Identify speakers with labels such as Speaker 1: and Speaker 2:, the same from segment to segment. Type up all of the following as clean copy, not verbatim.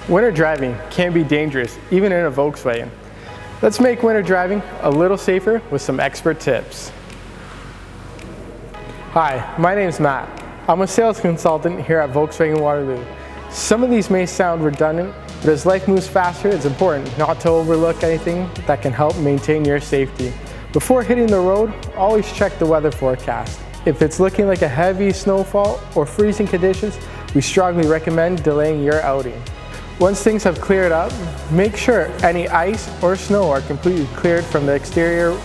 Speaker 1: Winter driving can be dangerous, even in a Volkswagen. Let's make winter driving a little safer with some expert tips. Hi, my name is Matt. I'm a sales consultant here at Volkswagen Waterloo. Some of these may sound redundant, but as life moves faster, it's important not to overlook anything that can help maintain your safety. Before hitting the road, always check the weather forecast. If it's looking like a heavy snowfall or freezing conditions, we strongly recommend delaying your outing. Once things have cleared up, make sure any ice or snow are completely cleared from the exterior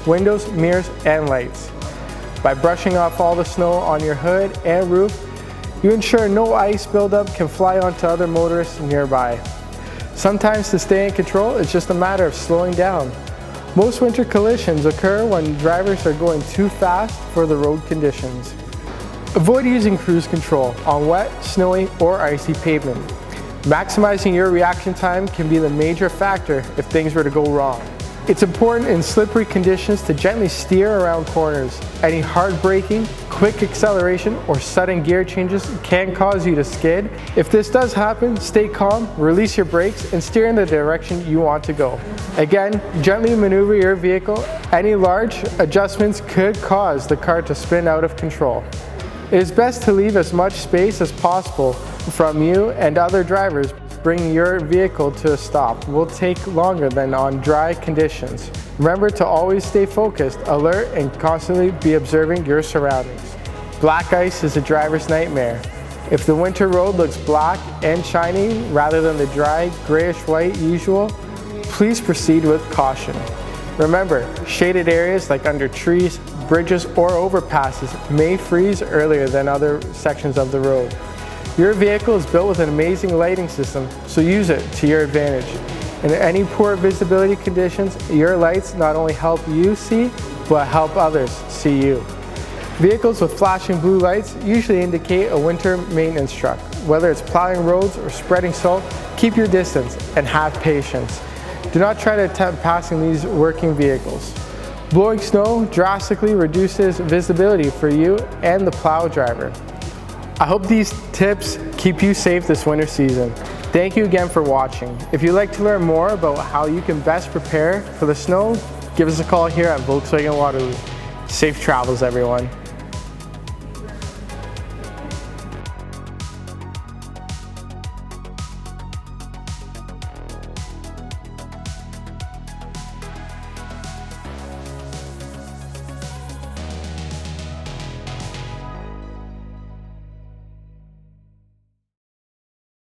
Speaker 1: windows, mirrors, and lights. By brushing off all the snow on your hood and roof, you ensure no ice buildup can fly onto other motorists nearby. Sometimes to stay in control, it's just a matter of slowing down. Most winter collisions occur when drivers are going too fast for the road conditions. Avoid using cruise control on wet, snowy, or icy pavement. Maximizing your reaction time can be the major factor if things were to go wrong. It's important in slippery conditions to gently steer around corners. Any hard braking, quick acceleration, or sudden gear changes can cause you to skid. If this does happen, stay calm, release your brakes, and steer in the direction you want to go. Again, gently maneuver your vehicle. Any large adjustments could cause the car to spin out of control. It is best to leave as much space as possible from you and other drivers. Bringing your vehicle to a stop will take longer than on dry conditions. Remember to always stay focused, alert, and constantly be observing your surroundings. Black ice is a driver's nightmare. If the winter road looks black and shiny rather than the dry, grayish-white usual, please proceed with caution. Remember, shaded areas like under trees, bridges, or overpasses may freeze earlier than other sections of the road. Your vehicle is built with an amazing lighting system, so use it to your advantage. In any poor visibility conditions, your lights not only help you see, but help others see you. Vehicles with flashing blue lights usually indicate a winter maintenance truck. Whether it's plowing roads or spreading salt, keep your distance and have patience. Do not try to attempt passing these working vehicles. Blowing snow drastically reduces visibility for you and the plow driver. I hope these tips keep you safe this winter season. Thank you again for watching. If you'd like to learn more about how you can best prepare for the snow, give us a call here at Volkswagen Waterloo. Safe travels, everyone.